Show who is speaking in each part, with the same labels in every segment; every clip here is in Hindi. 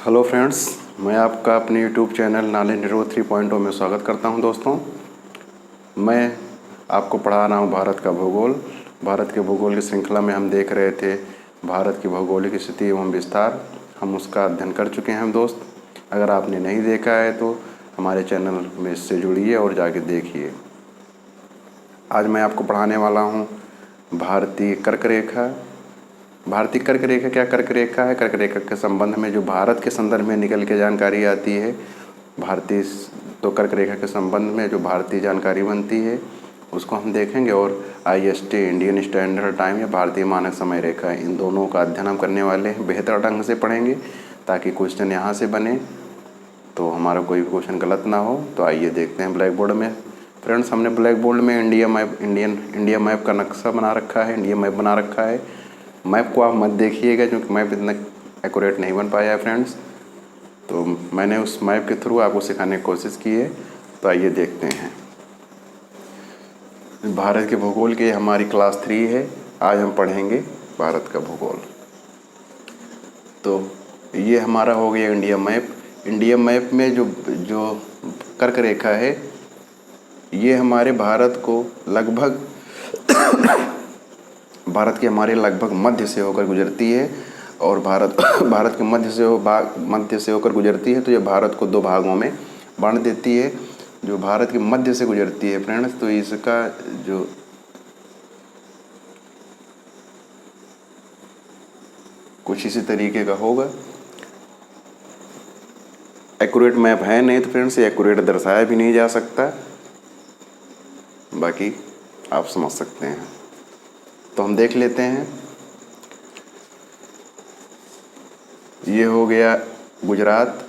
Speaker 1: हेलो फ्रेंड्स, मैं आपका अपने यूट्यूब चैनल नॉलेज नीरो 3.0 में स्वागत करता हूं। दोस्तों, मैं आपको पढ़ा रहा हूं भारत का भूगोल। भारत के भूगोल की श्रृंखला में हम देख रहे थे भारत की भौगोलिक स्थिति एवं विस्तार। हम उसका अध्ययन कर चुके हैं दोस्त। अगर आपने नहीं देखा है तो हमारे चैनल में इससे जुड़िए और जाके देखिए। आज मैं आपको पढ़ाने वाला हूँ भारतीय कर्क रेखा। भारतीय कर्क रेखा क्या कर्क रेखा है? कर्क रेखा के संबंध में जो भारत के संदर्भ में निकल के जानकारी आती है, भारतीय तो कर्क रेखा के संबंध में जो भारतीय जानकारी बनती है उसको हम देखेंगे। और IST इंडियन स्टैंडर्ड टाइम या भारतीय मानक समय रेखा, इन दोनों का अध्ययन हम करने वाले हैं। बेहतर ढंग से पढ़ेंगे ताकि क्वेश्चन यहाँ से बने तो हमारा कोई भी क्वेश्चन गलत ना हो। तो आइए देखते हैं ब्लैक बोर्ड में। फ्रेंड्स, हमने ब्लैक बोर्ड में इंडिया मैप का नक्शा बना रखा है, इंडिया मैप बना रखा है। मैप को आप मत देखिएगा क्योंकि मैप इतना एक्यूरेट नहीं बन पाया है फ्रेंड्स। तो मैंने उस मैप के थ्रू आपको सिखाने की कोशिश की है। तो आइए देखते हैं। भारत के भूगोल की हमारी क्लास 3 है। आज हम पढ़ेंगे भारत का भूगोल। तो ये हमारा हो गया इंडिया मैप। इंडिया मैप में जो कर्क रेखा है, ये हमारे भारत के हमारे लगभग मध्य से होकर गुजरती है। और भारत के मध्य से होकर गुजरती है। तो ये भारत को दो भागों में बांट देती है। जो भारत के मध्य से गुजरती है फ्रेंड्स, तो इसका जो कुछ इसी तरीके का होगा। एक्यूरेट मैप है नहीं तो फ्रेंड्स, ये एक्यूरेट दर्शाया भी नहीं जा सकता, बाकी आप समझ सकते हैं। तो हम देख लेते हैं। ये हो गया गुजरात,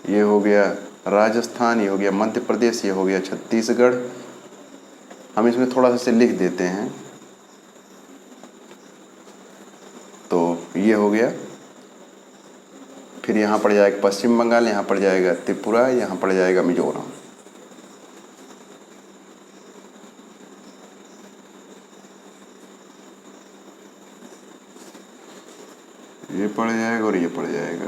Speaker 1: ये हो गया राजस्थान, ये हो गया मध्य प्रदेश, ये हो गया छत्तीसगढ़। हम इसमें थोड़ा सा से लिख देते हैं। तो ये हो गया। फिर यहाँ पड़ जाएगा पश्चिम बंगाल, यहाँ पड़ जाएगा त्रिपुरा, यहाँ पड़ जाएगा मिजोरम। ये पड़ जाएगा और ये पड़ जाएगा।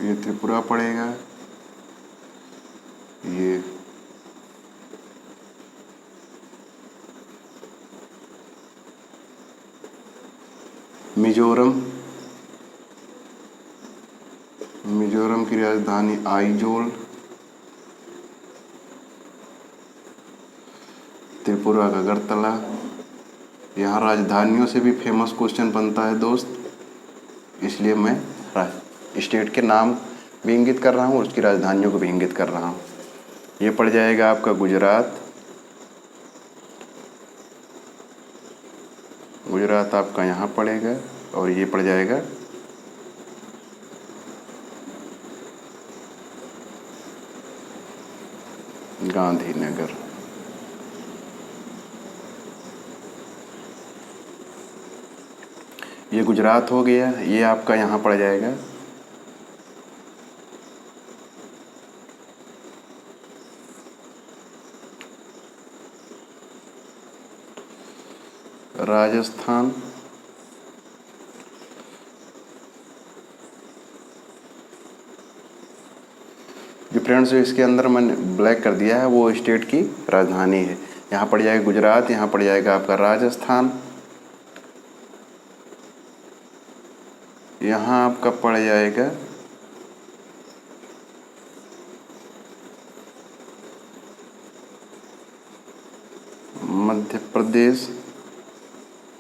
Speaker 1: ये त्रिपुरा पड़ेगा, ये मिजोरम की राजधानी आइजोल, त्रिपुरा का अगरतला। यहाँ राजधानियों से भी फेमस क्वेश्चन बनता है दोस्त, इसलिए मैं स्टेट के नाम भी इंगित कर रहा हूँ और उसकी राजधानियों को भी इंगित कर रहा हूँ। ये पड़ जाएगा आपका गुजरात। गुजरात आपका यहाँ पड़ेगा और ये पड़ जाएगा गांधीनगर। ये गुजरात हो गया। ये आपका यहाँ पड़ जाएगा राजस्थान। जो फ्रेंड्स जो इसके अंदर मैंने ब्लैक कर दिया है वो स्टेट की राजधानी है। यहाँ पड़ जाएगा गुजरात, यहाँ पड़ जाएगा आपका राजस्थान, यहाँ आपका पड़ जाएगा मध्य प्रदेश।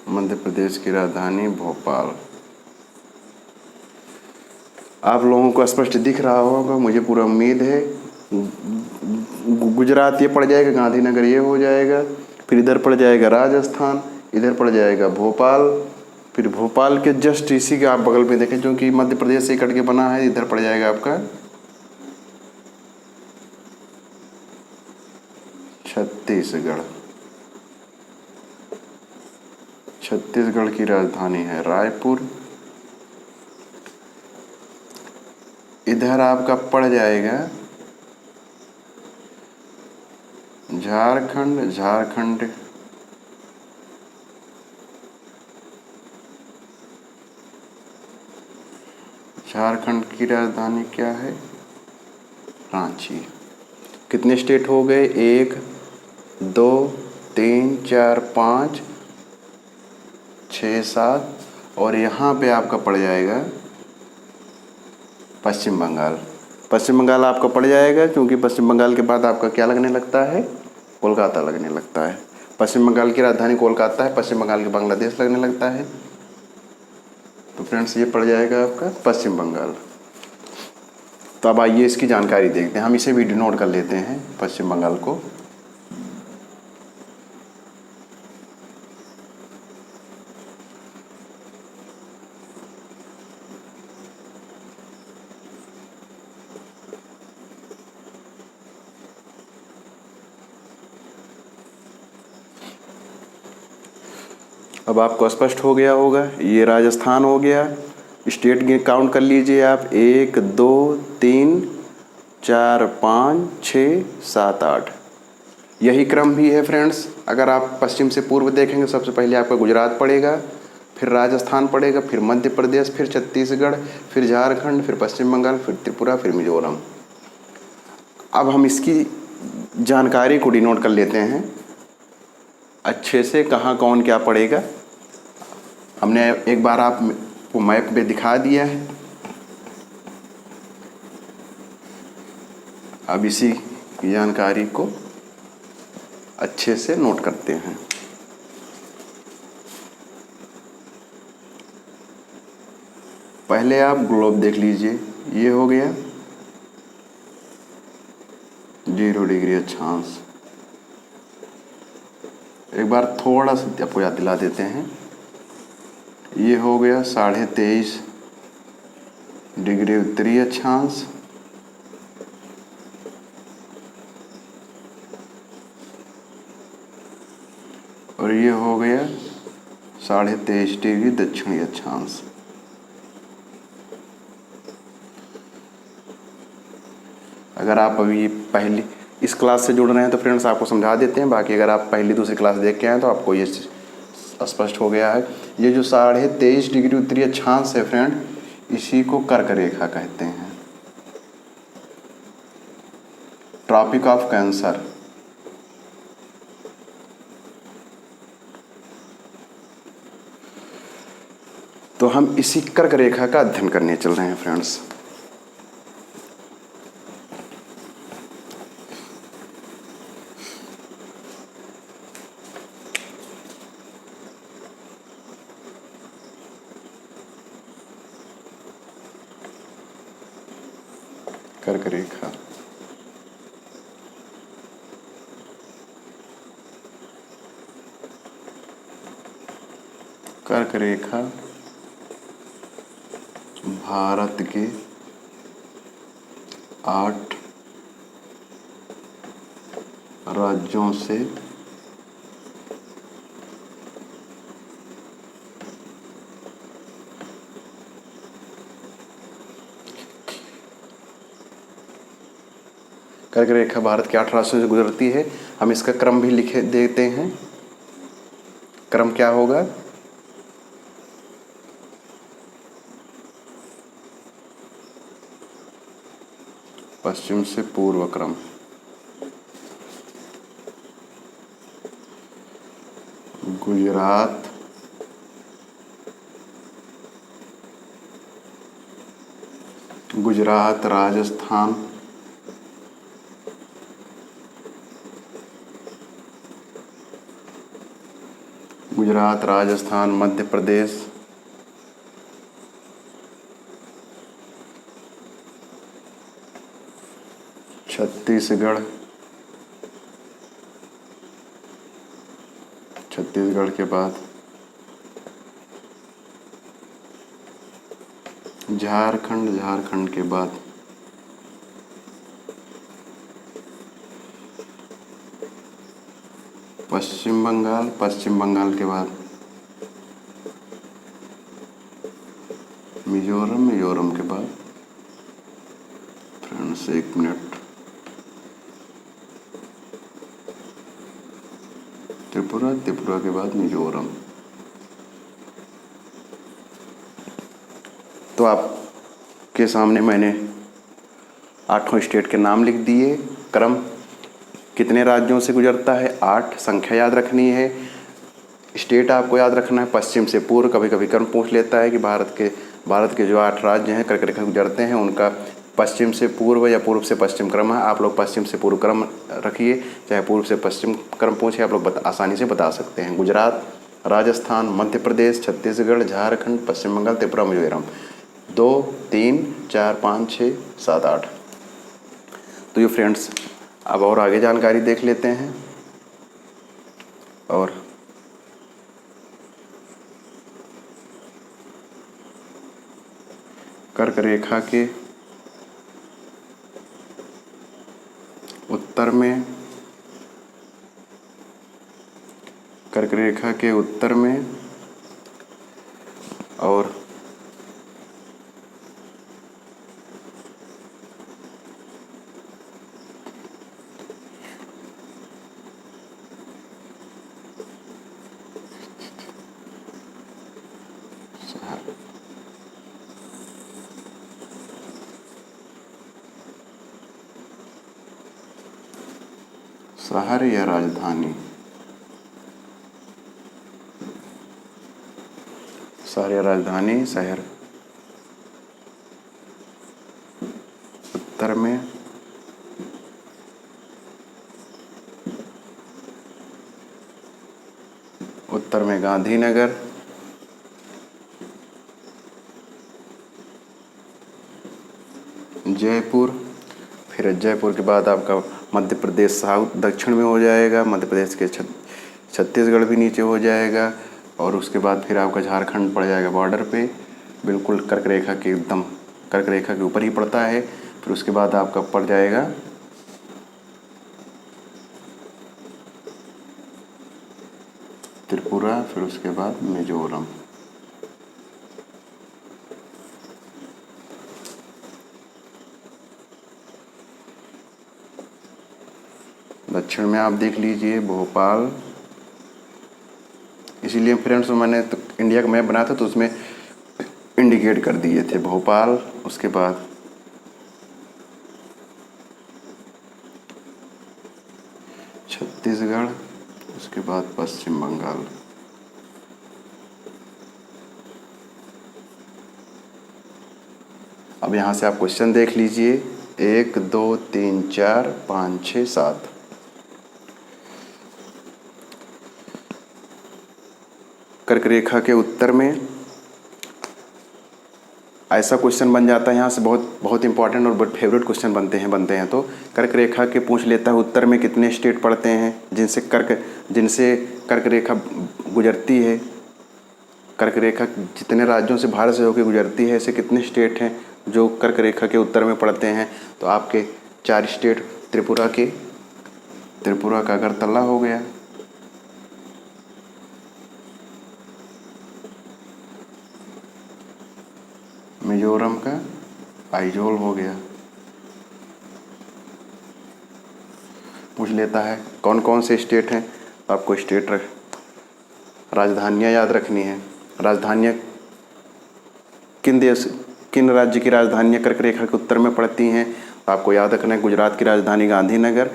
Speaker 1: मध्य प्रदेश की राजधानी भोपाल। आप लोगों को स्पष्ट दिख रहा होगा, मुझे पूरा उम्मीद है। गुजरात ये पड़ जाएगा, गांधीनगर ये हो जाएगा, फिर इधर पड़ जाएगा राजस्थान, इधर पड़ जाएगा भोपाल। फिर भोपाल के जस्ट इसी के आप बगल में देखें, जो कि मध्य प्रदेश से कट के बना है, इधर पड़ जाएगा आपका छत्तीसगढ़। छत्तीसगढ़ की राजधानी है रायपुर। इधर आपका पड़ जाएगा झारखंड, झारखंड झारखंड की राजधानी क्या है? रांची। कितने स्टेट हो गए? 1 2 3 4 5 6 7 और यहाँ पे आपका पड़ जाएगा पश्चिम बंगाल। पश्चिम बंगाल आपका पड़ जाएगा क्योंकि पश्चिम बंगाल के बाद आपका क्या लगने लगता है? कोलकाता लगने लगता है। पश्चिम बंगाल की राजधानी कोलकाता है, पश्चिम बंगाल के बांग्लादेश लगने लगता है। तो फ्रेंड्स ये पड़ जाएगा आपका पश्चिम बंगाल। तो अब आइए इसकी जानकारी देखते हैं। हम इसे भी डिनोट कर लेते हैं पश्चिम बंगाल को। अब आपको स्पष्ट हो गया होगा। ये राजस्थान हो गया। स्टेट के काउंट कर लीजिए आप। 1 2 3 4 5 6 7 8। यही क्रम भी है फ्रेंड्स। अगर आप पश्चिम से पूर्व देखेंगे, सबसे पहले आपका गुजरात पड़ेगा, फिर राजस्थान पड़ेगा, फिर मध्य प्रदेश, फिर छत्तीसगढ़, फिर झारखंड, फिर पश्चिम बंगाल, फिर त्रिपुरा, फिर मिजोरम। अब हम इसकी जानकारी को डिनोट कर लेते हैं अच्छे से, कहाँ कौन क्या पड़ेगा। हमने एक बार आपको मैप पे दिखा दिया है। अब इसी जानकारी को अच्छे से नोट करते हैं। पहले आप ग्लोब देख लीजिए। ये हो गया 0 डिग्री अक्षांश। एक बार थोड़ा सा आपको याद दिला देते हैं। ये हो गया 23.5 डिग्री उत्तरी अक्षांश। और ये हो गया 23.5 डिग्री दक्षिणी अक्षांश। अगर आप अभी पहली इस क्लास से जुड़ रहे हैं तो फ्रेंड्स आपको समझा देते हैं। बाकी अगर आप पहली दूसरी क्लास देख के आए तो आपको ये स्पष्ट हो गया है। ये जो 23.5 डिग्री उत्तरी अक्षांश है फ्रेंड, इसी को कर्क रेखा कहते हैं। Tropic of cancer. तो हम इसी कर्क रेखा का अध्ययन करने चल रहे हैं फ्रेंड्स। कर्क रेखा। कर्क रेखा भारत के 8 राज्यों से कर्क रेखा भारत के 8 राज्यों से गुजरती है। हम इसका क्रम भी लिखे देते हैं। क्रम क्या होगा? पश्चिम से पूर्व क्रम। गुजरात, राजस्थान, मध्य प्रदेश, छत्तीसगढ़, के बाद झारखंड, के बाद पश्चिम बंगाल, के बाद मिजोरम के बाद फ्रेंड्स 1 मिनट। त्रिपुरा, त्रिपुरा के बाद मिजोरम। तो आपके सामने मैंने 8 स्टेट के नाम लिख दिए। क्रम कितने राज्यों से गुजरता है, 8। संख्या याद रखनी है। स्टेट आपको याद रखना है पश्चिम से पूर्व। कभी कभी क्रम पूछ लेता है कि भारत के जो 8 राज्य हैं कर्क रेखा गुजरते हैं उनका पश्चिम से पूर्व या पूर्व से पश्चिम क्रम है। आप लोग पश्चिम से पूर्व क्रम रखिए, चाहे पूर्व से पश्चिम क्रम पूछे, आप लोग आसानी से बता सकते हैं। गुजरात, राजस्थान, मध्य प्रदेश, छत्तीसगढ़, झारखंड, पश्चिम बंगाल, त्रिपुरा, मिजोरम। 2, 3, 4, 5, 6, 7, 8। तो ये फ्रेंड्स अब और आगे जानकारी देख लेते हैं। और कर्क रेखा के उत्तर में, कर्क रेखा के उत्तर में और शहर या राजधानी, शहर या राजधानी, शहर उत्तर में, उत्तर में गांधीनगर, जयपुर। फिर जयपुर के बाद आपका मध्य प्रदेश साउथ दक्षिण में हो जाएगा, मध्य प्रदेश के छत्तीसगढ़ भी नीचे हो जाएगा। और उसके बाद फिर आपका झारखंड पड़ जाएगा बॉर्डर पे, बिल्कुल कर्क रेखा के एकदम कर्क रेखा के ऊपर ही पड़ता है। फिर उसके बाद आपका पड़ जाएगा त्रिपुरा, फिर उसके बाद मिजोरम। दक्षिण में आप देख लीजिए भोपाल। इसीलिए फ्रेंड्स मैंने तो इंडिया का मैप बनाया था तो उसमें इंडिकेट कर दिए थे भोपाल, उसके बाद छत्तीसगढ़, उसके बाद पश्चिम बंगाल। अब यहाँ से आप क्वेश्चन देख लीजिए, 1, 2, 3, 4, 5, 6, 7। कर्क रेखा के उत्तर में ऐसा क्वेश्चन बन जाता है यहाँ से, बहुत बहुत इंपॉर्टेंट और बहुत फेवरेट क्वेश्चन बनते हैं। तो कर्क रेखा के पूछ लेता है उत्तर में कितने स्टेट पड़ते हैं जिनसे कर्क रेखा गुजरती है। कर्क रेखा जितने राज्यों से भारत से होकर गुजरती है, ऐसे कितने स्टेट हैं जो कर्क रेखा के उत्तर में पड़ते हैं। तो आपके 4 स्टेट त्रिपुरा का अगरतला हो गया, मिजोरम का आइजोल हो गया। पूछ लेता है कौन कौन से स्टेट हैं, आपको राजधानियाँ याद रखनी है। राजधानियाँ किन राज्य की राजधानियाँ कर्क रेखा के उत्तर में पड़ती हैं, आपको याद रखना है। गुजरात की राजधानी गांधीनगर,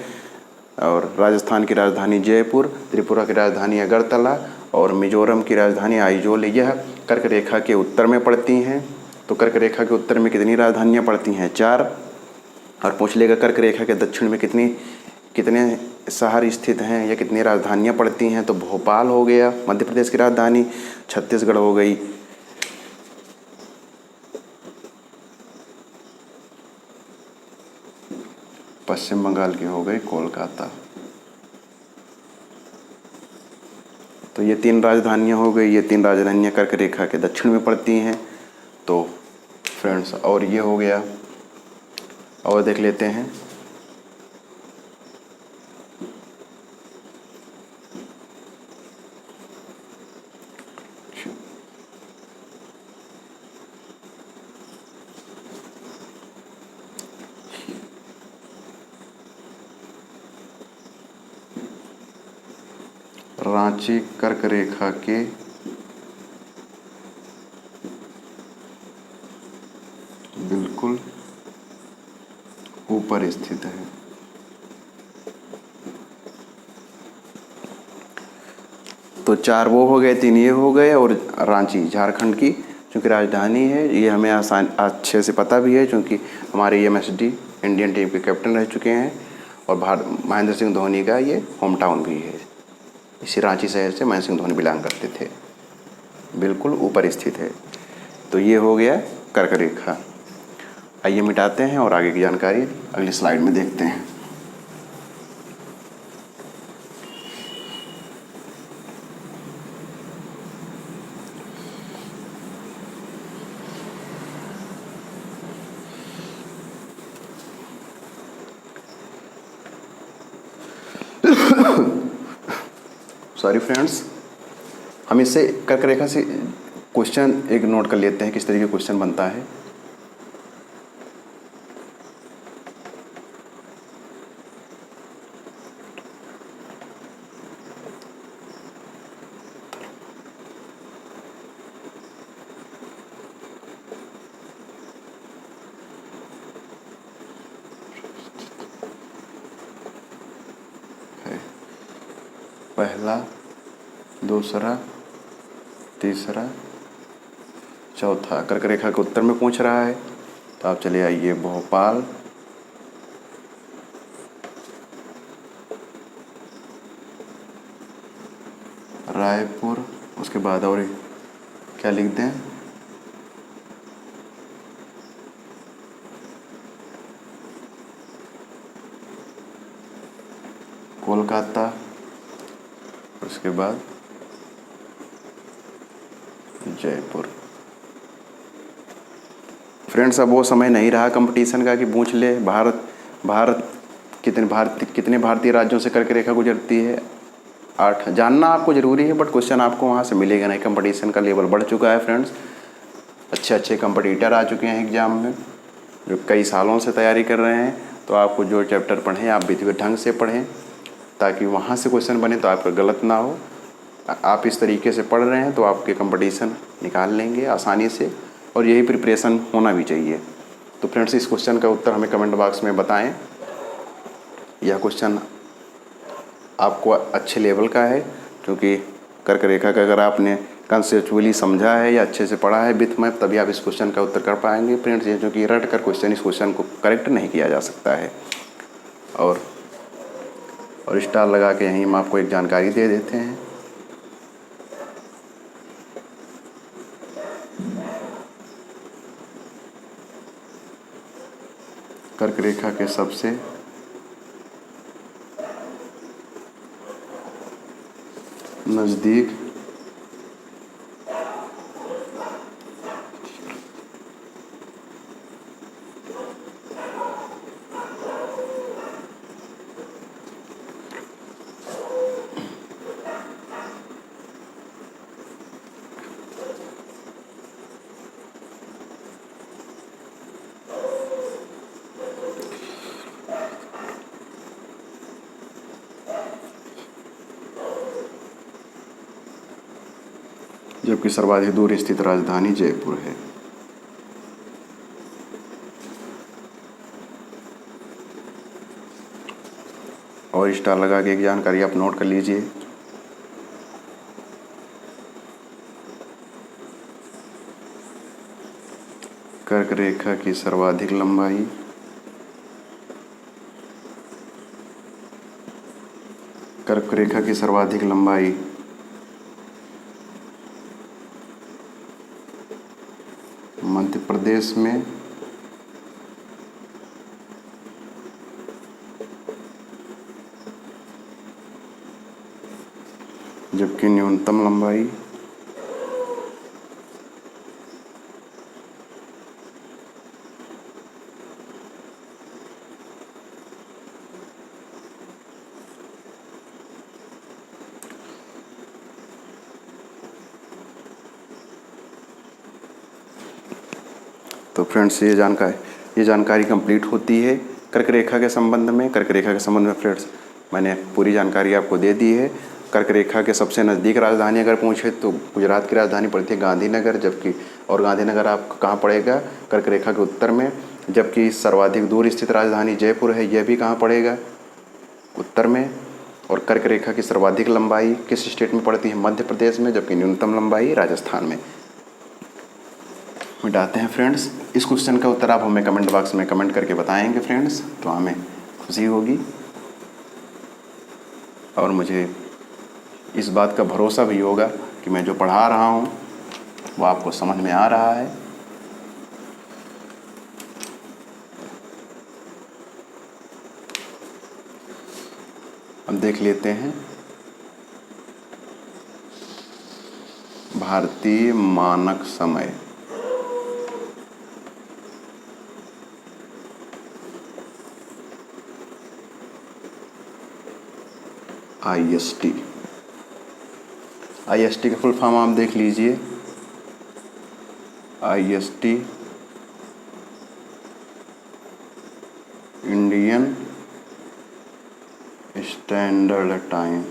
Speaker 1: और राजस्थान की राजधानी जयपुर, त्रिपुरा की राजधानी अगरतला और मिजोरम की राजधानी आइजोल। यह कर्क रेखा के उत्तर में पड़ती हैं। तो कर्क रेखा के उत्तर में कितनी राजधानियाँ पड़ती हैं, 4। और पूछ लेगा कर्क रेखा के दक्षिण में कितने शहर स्थित हैं या कितनी राजधानियाँ पड़ती हैं। तो भोपाल हो गया मध्य प्रदेश की राजधानी, छत्तीसगढ़ हो गई, पश्चिम बंगाल की हो गई कोलकाता। तो ये 3 राजधानियाँ हो गई। ये 3 राजधानियाँ कर्क रेखा के दक्षिण में पड़ती हैं। तो फ्रेंड्स और ये हो गया, और देख लेते हैं रांची कर्क रेखा के बिल्कुल ऊपर स्थित है। तो 4 वो हो गए, 3 ये हो गए, और रांची झारखंड की चूँकि राजधानी है, ये हमें आसान अच्छे से पता भी है क्योंकि हमारे MSD इंडियन टीम के कैप्टन रह चुके हैं, और महेंद्र सिंह धोनी का ये होम टाउन भी है। इसी रांची शहर से महेंद्र सिंह धोनी बिलोंग करते थे। बिल्कुल ऊपर स्थित है। तो ये हो गया कर्क रेखा। आइए मिटाते हैं और आगे की जानकारी अगली स्लाइड में देखते हैं। सॉरी फ्रेंड्स, हम इससे कर्क रेखा से क्वेश्चन एक नोट कर लेते हैं, किस तरीके का क्वेश्चन बनता है। पहला, दूसरा, तीसरा, चौथा कर्क रेखा के उत्तर में पूछ रहा है। तो आप चले आइए भोपाल, रायपुर, उसके बाद और क्या लिख दें, कोलकाता, उसके बाद जयपुर। फ्रेंड्स, अब वो समय नहीं रहा कंपटीशन का कि पूछ ले भारत कितने भारतीय राज्यों से कर्क रेखा गुजरती है। 8 जानना आपको ज़रूरी है, बट क्वेश्चन आपको वहाँ से मिलेगा नहीं। कंपटीशन का लेवल बढ़ चुका है फ्रेंड्स। अच्छे कंपटीटर आ चुके हैं एग्ज़ाम में, जो कई सालों से तैयारी कर रहे हैं। तो आपको जो चैप्टर पढ़ें आप विधिवत ढंग से पढ़ें, ताकि वहाँ से क्वेश्चन बने तो आपका गलत ना हो। आप इस तरीके से पढ़ रहे हैं तो आपके कंपटीशन निकाल लेंगे आसानी से, और यही प्रिपरेशन होना भी चाहिए। तो फ्रेंड्स, इस क्वेश्चन का उत्तर हमें कमेंट बॉक्स में बताएं। यह क्वेश्चन आपको अच्छे लेवल का है, क्योंकि कर्क रेखा का अगर आपने कंसेप्चुअली समझा है या अच्छे से पढ़ा है विथ मैप, तभी आप इस क्वेश्चन का उत्तर कर पाएंगे। फ्रेंड्स, ये जो कि रट कर क्वेश्चन, इस क्वेश्चन को करेक्ट नहीं किया जा सकता है। और स्टार लगा के यहीं हम आपको एक जानकारी दे देते हैं। कर्क रेखा के सबसे नज़दीक जबकि सर्वाधिक दूर स्थित राजधानी जयपुर है। और स्टार लगा के एक जानकारी आप नोट कर लीजिए। कर्क रेखा की सर्वाधिक लंबाई कर्क रेखा की सर्वाधिक लंबाई मध्य प्रदेश में, जबकि न्यूनतम लंबाई तो फ्रेंड्स, ये जानकारी कंप्लीट होती है कर्क रेखा के संबंध में। कर्क रेखा के संबंध में फ्रेंड्स मैंने पूरी जानकारी आपको दे दी है। कर्क रेखा के सबसे नज़दीक राजधानी अगर पूछे तो गुजरात की राजधानी पड़ती है गांधीनगर, जबकि और गांधीनगर आपको कहाँ पड़ेगा, कर्क रेखा के उत्तर में। जबकि सर्वाधिक दूर स्थित राजधानी जयपुर है, यह भी कहाँ पड़ेगा, उत्तर में। और कर्क रेखा की सर्वाधिक लंबाई किस स्टेट में पड़ती है, मध्य प्रदेश में, जबकि न्यूनतम लंबाई राजस्थान में। मिटाते हैं फ्रेंड्स। इस क्वेश्चन का उत्तर आप हमें कमेंट बॉक्स में कमेंट करके बताएंगे फ्रेंड्स, तो हमें खुशी होगी और मुझे इस बात का भरोसा भी होगा कि मैं जो पढ़ा रहा हूँ वो आपको समझ में आ रहा है। अब देख लेते हैं भारतीय मानक समय। IST का फुल फॉर्म आप देख लीजिए। IST Indian standard time.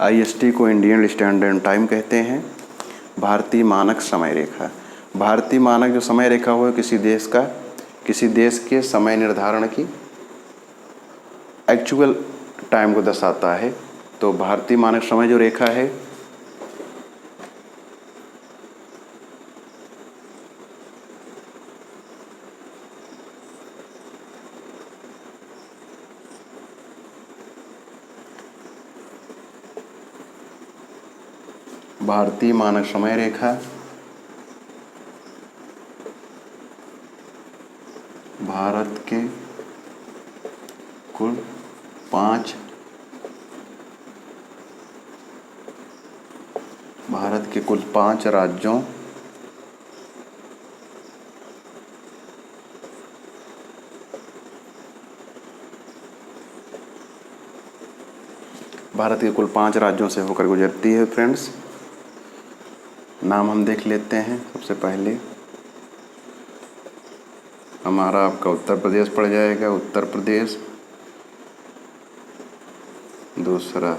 Speaker 1: IST को इंडियन स्टैंडर्ड टाइम कहते हैं। भारतीय मानक समय रेखा, भारतीय मानक जो समय रेखा हो किसी देश के समय निर्धारण की एक्चुअल टाइम को दर्शाता है। तो भारतीय मानक समय जो रेखा है भारतीय मानक समय रेखा भारत के कुल 5 राज्यों से होकर गुजरती है फ्रेंड्स। नाम हम देख लेते हैं। सबसे पहले हमारा आपका उत्तर प्रदेश पड़ जाएगा, उत्तर प्रदेश। दूसरा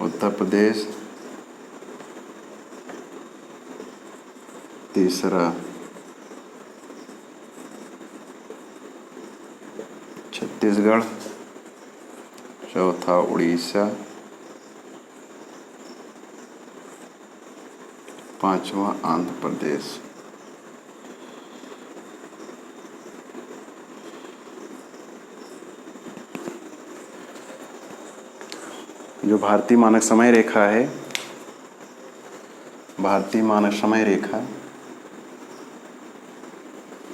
Speaker 1: उत्तर प्रदेश, तीसरा छत्तीसगढ़, चौथा उड़ीसा, पांचवा आंध्र प्रदेश। जो भारतीय मानक समय रेखा है, भारतीय मानक समय रेखा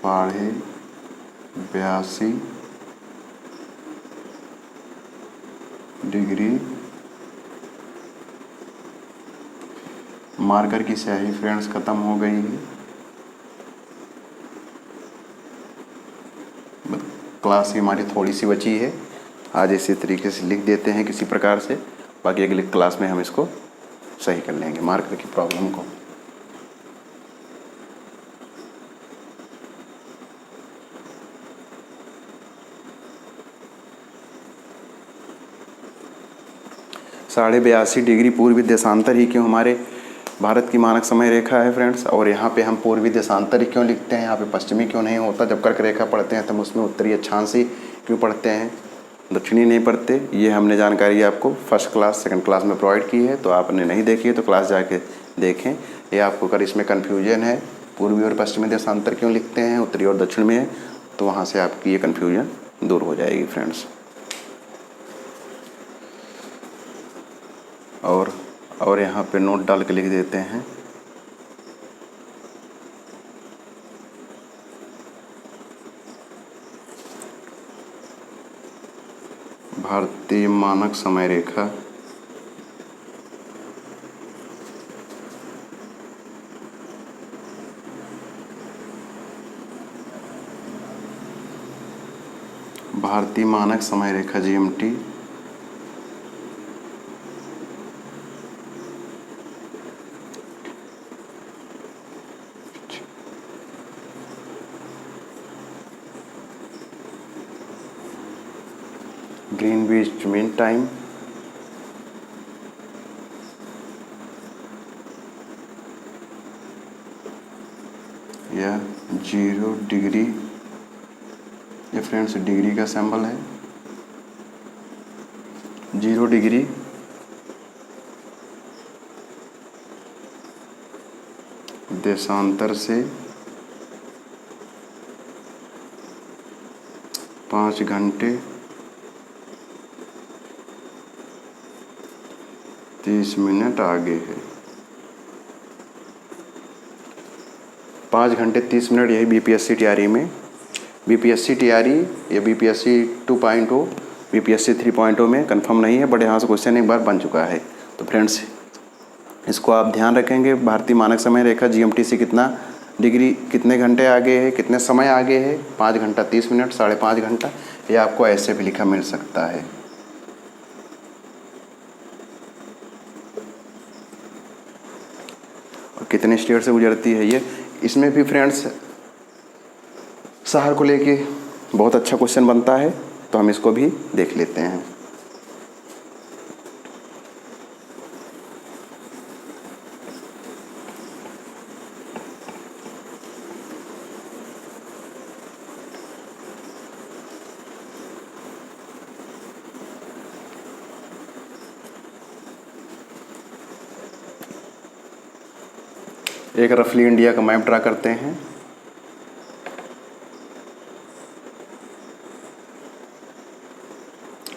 Speaker 1: 82.5 डिग्री। मार्कर की स्याही फ्रेंड्स ख़त्म हो गई है। क्लास की हमारी थोड़ी सी बची है, आज इसी तरीके से लिख देते हैं किसी प्रकार से, बाकी अगली क्लास में हम इसको सही कर लेंगे मार्कर की प्रॉब्लम को। साढ़े 82 डिग्री पूर्वी देशांतर ही क्यों हमारे भारत की मानक समय रेखा है फ्रेंड्स। और यहाँ पे हम पूर्वी देशांतर ही क्यों लिखते हैं, यहाँ पे पश्चिमी क्यों नहीं होता। जब कर्क रेखा पढ़ते हैं तो हम उसमें उत्तरी अक्षांश ही क्यों पढ़ते हैं, दक्षिणी नहीं पढ़ते। ये हमने जानकारी आपको फर्स्ट क्लास सेकंड क्लास में प्रोवाइड की है, तो आपने नहीं देखी है तो क्लास जाके देखें। ये आपको अगर इसमें कन्फ्यूजन है पूर्वी और पश्चिमी देशांतर क्यों लिखते हैं, उत्तरी और दक्षिण में है, तो वहाँ से आपकी ये कन्फ्यूजन दूर हो जाएगी फ्रेंड्स। और यहाँ पे नोट डाल के लिख देते हैं भारतीय मानक समय रेखा भारतीय मानक समय रेखा GMT ग्रीनविच मीन टाइम या 0 डिग्री, ये फ्रेंड्स डिग्री का सिंबल है, 0 डिग्री देशांतर से 5 घंटे 30 मिनट आगे है। 5 घंटे 30 मिनट, यही बीपीएससी टीआरई में, बीपीएससी टीआरई या बीपीएससी 2.0 बीपीएससी 3.0 में कंफर्म नहीं है, बट यहाँ से क्वेश्चन एक बार बन चुका है। तो फ्रेंड्स इसको आप ध्यान रखेंगे। भारतीय मानक समय रेखा जीएमटी से कितना डिग्री, कितने घंटे आगे है, कितने समय आगे है, 5 घंटा 30 मिनट, 5.5 घंटा, ये आपको ऐसे भी लिखा मिल सकता है। और कितने स्टेट से गुजरती है ये, इसमें भी फ्रेंड्स शहर को लेके बहुत अच्छा क्वेश्चन बनता है, तो हम इसको भी देख लेते हैं। एक रफली इंडिया का मैप ड्रा करते हैं।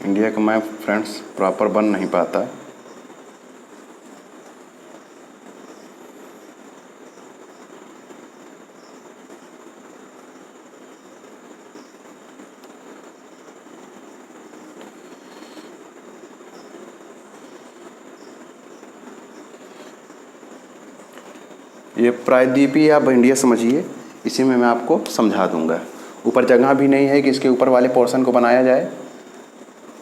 Speaker 1: इंडिया का मैप फ्रेंड्स प्रॉपर बन नहीं पाता, ये प्रायद्वीपीय आप इंडिया समझिए, इसी में मैं आपको समझा दूंगा। ऊपर जगह भी नहीं है कि इसके ऊपर वाले पोर्शन को बनाया जाए,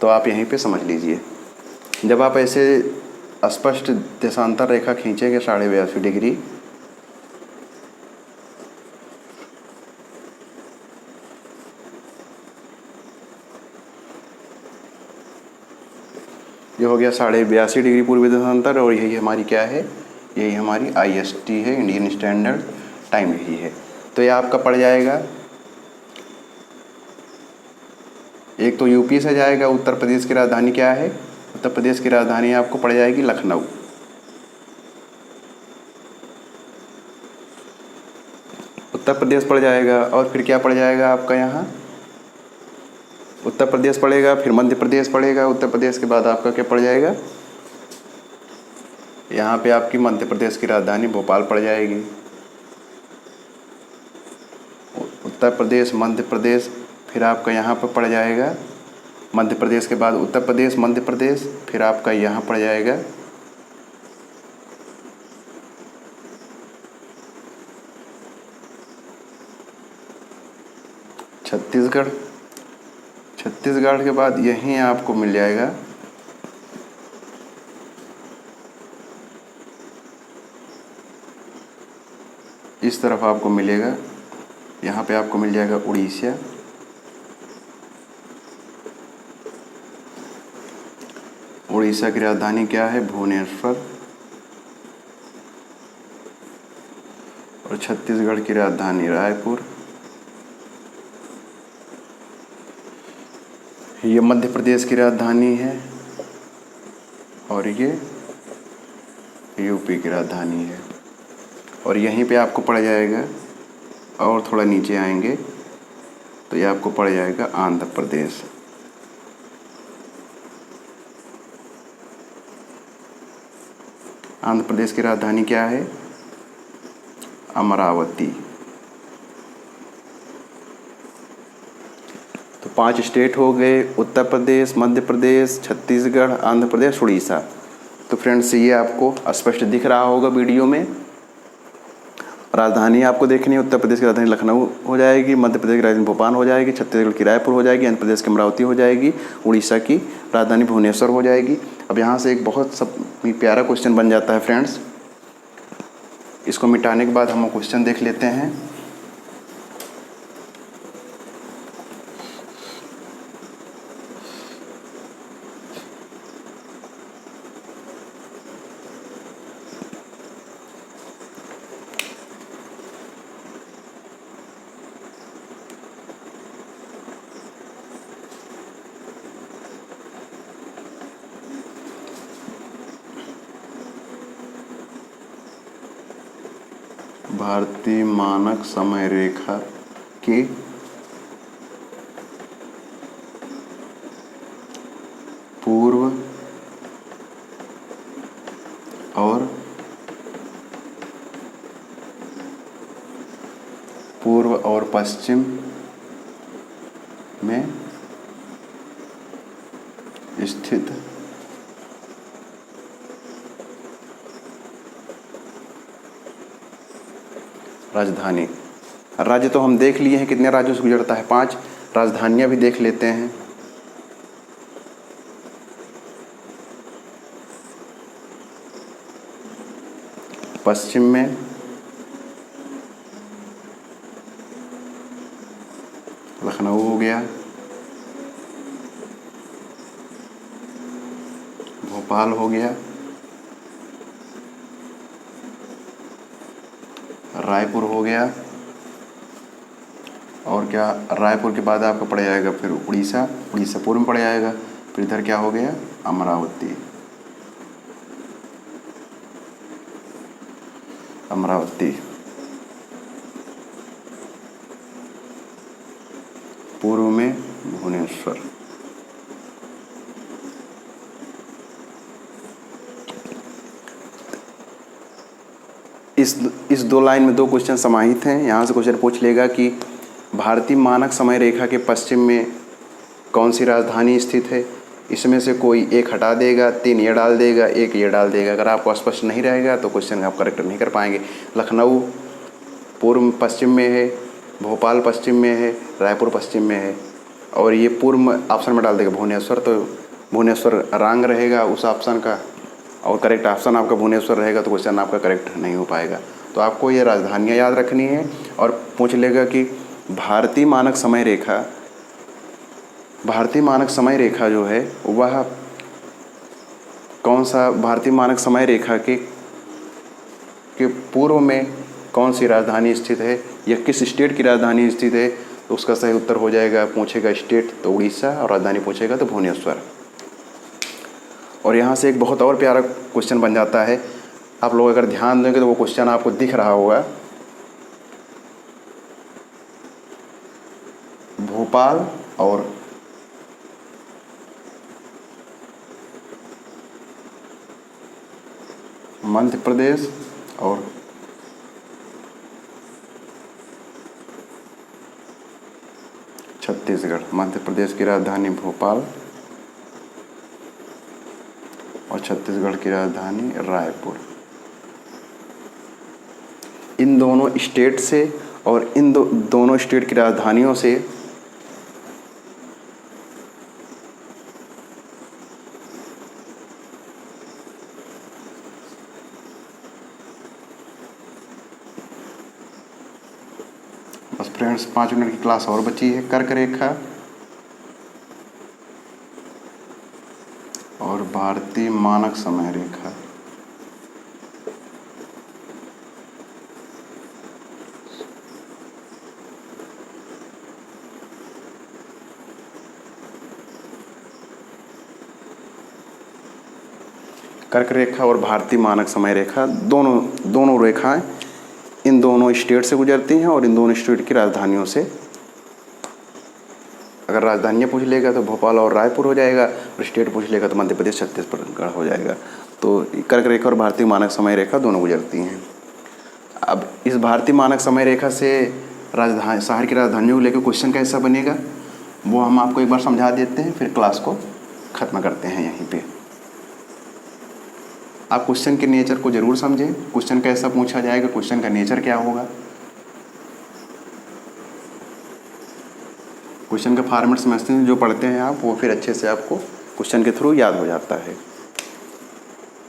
Speaker 1: तो आप यहीं पे समझ लीजिए। जब आप ऐसे स्पष्ट देशांतर रेखा खींचेंगे 82.5 डिग्री, ये हो गया 82.5 डिग्री पूर्वी देशांतर, और यही हमारी क्या है, यही हमारी IST है, इंडियन स्टैंडर्ड टाइम यही है। तो ये आपका पड़ जाएगा, एक तो यूपी से जाएगा, उत्तर प्रदेश की राजधानी क्या है, उत्तर प्रदेश की राजधानी आपको पड़ जाएगी लखनऊ। उत्तर प्रदेश पड़ जाएगा, और फिर क्या पड़ जाएगा आपका यहाँ, उत्तर प्रदेश पड़ेगा, फिर मध्य प्रदेश पड़ेगा, उत्तर प्रदेश के बाद आपका क्या पड़ जाएगा, यहाँ पे आपकी मध्य प्रदेश की राजधानी भोपाल पड़ जाएगी। उत्तर प्रदेश, मध्य प्रदेश, फिर आपका यहाँ पर पड़ जाएगा, मध्य प्रदेश के बाद उत्तर प्रदेश, मध्य प्रदेश, फिर आपका यहाँ पड़ जाएगा छत्तीसगढ़। छत्तीसगढ़ के बाद यहीं आपको मिल जाएगा इस तरफ आपको मिलेगा, यहाँ पे आपको मिल जाएगा उड़ीसा, उड़ीसा की राजधानी क्या है, भुवनेश्वर, और छत्तीसगढ़ की राजधानी रायपुर। ये मध्य प्रदेश की राजधानी है, और ये यूपी की राजधानी है, और यहीं पे आपको पड़ जाएगा, और थोड़ा नीचे आएंगे तो ये आपको पड़ जाएगा आंध्र प्रदेश। आंध्र प्रदेश की राजधानी क्या है, अमरावती। तो 5 स्टेट हो गए, उत्तर प्रदेश, मध्य प्रदेश, छत्तीसगढ़, आंध्र प्रदेश, उड़ीसा। तो फ्रेंड्स ये आपको स्पष्ट दिख रहा होगा वीडियो में। राजधानी आपको देखनी है, उत्तर प्रदेश की राजधानी लखनऊ हो जाएगी, मध्य प्रदेश की राजधानी भोपाल हो जाएगी, छत्तीसगढ़ की रायपुर हो जाएगी, आंध्र प्रदेश की अमरावती हो जाएगी, उड़ीसा की राजधानी भुवनेश्वर हो जाएगी। अब यहाँ से एक बहुत सब प्यारा क्वेश्चन बन जाता है फ्रेंड्स, इसको मिटाने के बाद हम क्वेश्चन देख लेते हैं। भारतीय मानक समय रेखा की पूर्व और पश्चिम में स्थित राजधानी। राज्य तो हम देख लिए हैं, कितने राज्यों से गुजरता है, 5। राजधानियां भी देख लेते हैं। पश्चिम में लखनऊ हो गया, भोपाल हो गया, रायपुर हो गया, और क्या रायपुर के बाद आपका पड़ जाएगा फिर उड़ीसा, उड़ीसा पूर्व में पड़ जाएगा। फिर इधर क्या हो गया, अमरावती, अमरावती पूर्व में भुवनेश्वर। इस 2 लाइन में 2 क्वेश्चन समाहित हैं। यहाँ से क्वेश्चन पूछ लेगा कि भारतीय मानक समय रेखा के पश्चिम में कौन सी राजधानी स्थित है। इसमें से कोई एक हटा देगा, 3 ये डाल देगा, 1 ये डाल देगा। अगर आपको स्पष्ट नहीं रहेगा तो क्वेश्चन आप करेक्ट नहीं कर पाएंगे। लखनऊ पूर्व पश्चिम में है, भोपाल पश्चिम में है, रायपुर पश्चिम में है, और ये पूर्व ऑप्शन में डाल देगा भुवनेश्वर, तो भुवनेश्वर रॉन्ग रहेगा उस ऑप्शन का, और करेक्ट ऑप्शन आपका भुवनेश्वर रहेगा, तो क्वेश्चन आपका करेक्ट नहीं हो पाएगा। तो आपको ये राजधानियाँ याद रखनी है। और पूछ लेगा कि भारतीय मानक समय रेखा जो है वह कौन सा, भारतीय मानक समय रेखा के पूर्व में कौन सी राजधानी स्थित है, या किस स्टेट की राजधानी स्थित है। तो उसका सही उत्तर हो जाएगा, पूछेगा स्टेट तो उड़ीसा, और राजधानी पूछेगा तो भुवनेश्वर। और यहाँ से एक बहुत और प्यारा क्वेश्चन बन जाता है। आप लोग अगर ध्यान देंगे तो वो क्वेश्चन आपको दिख रहा होगा। भोपाल और मध्य प्रदेश और छत्तीसगढ़। मध्य प्रदेश की राजधानी भोपाल और छत्तीसगढ़ की राजधानी रायपुर। इन दोनों स्टेट से और इन दोनों स्टेट की राजधानियों से बस फ्रेंड्स 5 मिनट की क्लास और बची है। कर्क रेखा और भारतीय मानक समय रेखा। कर्क रेखा और भारतीय मानक समय रेखा दोनों रेखाएं इन दोनों स्टेट से गुजरती हैं, और इन दोनों स्टेट की राजधानियों से। अगर राजधानियाँ पूछ लेगा तो भोपाल और रायपुर हो जाएगा, और स्टेट पूछ लेगा तो मध्य प्रदेश छत्तीसगढ़ हो जाएगा। तो कर्क रेखा और भारतीय मानक समय रेखा दोनों गुजरती हैं। अब इस भारतीय मानक समय रेखा से शहर की राजधानियों को लेकर क्वेश्चन कैसा बनेगा वो हम आपको एक बार समझा देते हैं, फिर क्लास को ख़त्म करते हैं यहीं पे। आप क्वेश्चन के नेचर को ज़रूर समझें, क्वेश्चन कैसा पूछा जाएगा, क्वेश्चन का नेचर क्या होगा। क्वेश्चन का फॉर्मेट समझते हैं, जो पढ़ते हैं आप वो फिर अच्छे से आपको क्वेश्चन के थ्रू याद हो जाता है।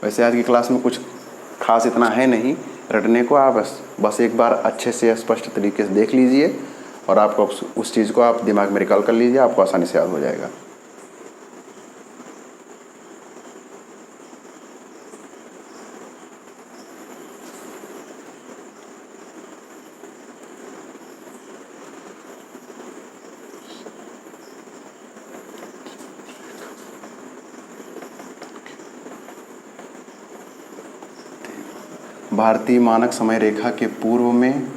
Speaker 1: वैसे आज की क्लास में कुछ खास इतना है नहीं रटने को, आप बस एक बार अच्छे से स्पष्ट तरीके से देख लीजिए, और आपको उस चीज़ को आप दिमाग में रिकॉल कर लीजिए, आपको आसानी से याद हो जाएगा। भारतीय मानक समय रेखा के पूर्व में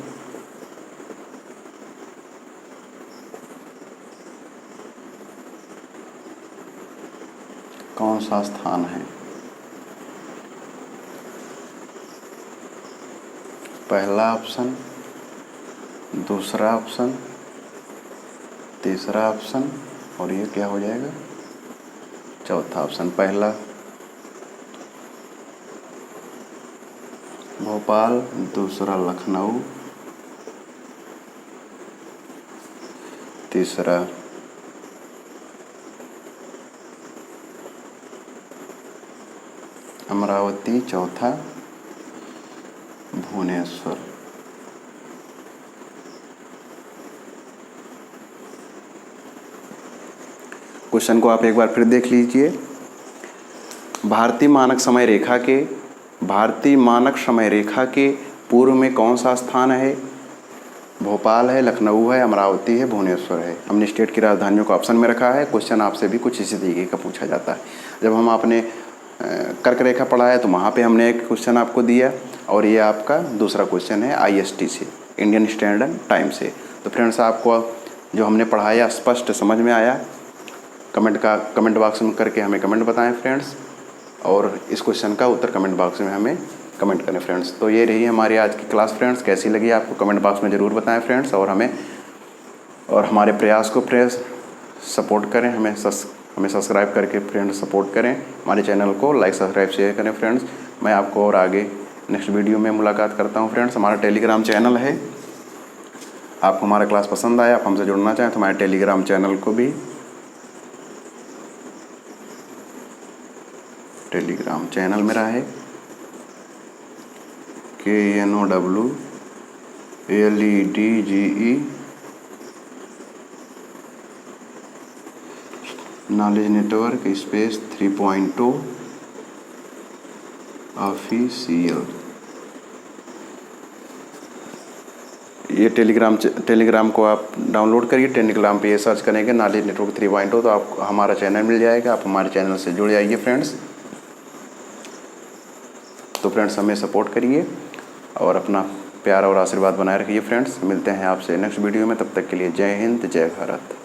Speaker 1: कौन सा स्थान है? पहला ऑप्शन, दूसरा ऑप्शन, तीसरा ऑप्शन और ये क्या हो जाएगा? चौथा ऑप्शन। पहला भोपाल, दूसरा लखनऊ, तीसरा अमरावती, चौथा भुवनेश्वर। क्वेश्चन को आप एक बार फिर देख लीजिए। भारतीय मानक समय रेखा के पूर्व में कौन सा स्थान है? भोपाल है, लखनऊ है, अमरावती है, भुवनेश्वर है। हमने स्टेट की राजधानियों को ऑप्शन में रखा है। क्वेश्चन आपसे भी कुछ इसी तरीके का पूछा जाता है। जब हम आपने कर्क रेखा पढ़ा है तो वहाँ पे हमने एक क्वेश्चन आपको दिया और ये आपका दूसरा क्वेश्चन है IST से, इंडियन स्टैंडर्ड टाइम से। तो फ्रेंड्स, आपको जो हमने पढ़ाया स्पष्ट समझ में आया? कमेंट बॉक्स में करके हमें कमेंट बताएं फ्रेंड्स, और इस क्वेश्चन का उत्तर कमेंट बॉक्स में हमें कमेंट करें फ्रेंड्स। तो ये रही हमारी आज की क्लास फ्रेंड्स। कैसी लगी आपको कमेंट बॉक्स में ज़रूर बताएं फ्रेंड्स, और हमारे प्रयास को सपोर्ट करें, हमें सब्सक्राइब करके फ्रेंड्स सपोर्ट करें। हमारे चैनल को लाइक, सब्सक्राइब, शेयर करें फ्रेंड्स। मैं आपको और आगे नेक्स्ट वीडियो में मुलाकात करता हूँ फ्रेंड्स। हमारा टेलीग्राम चैनल है, आपको हमारा क्लास पसंद आया, आप हमसे जुड़ना चाहें तो हमारे टेलीग्राम चैनल को भी टेलीग्राम चैनल मेरा है KNOWLEDGE knowledge network space 3.0 official. ये टेलीग्राम को आप डाउनलोड करिए। टेलीग्राम पे ये सर्च करेंगे नॉलेज नेटवर्क 3.0 तो आपको हमारा चैनल मिल जाएगा। आप हमारे चैनल से जुड़ जाइए फ्रेंड्स। तो फ्रेंड्स, हमें सपोर्ट करिए और अपना प्यार और आशीर्वाद बनाए रखिए फ्रेंड्स। मिलते हैं आपसे नेक्स्ट वीडियो में। तब तक के लिए जय हिंद, जय भारत।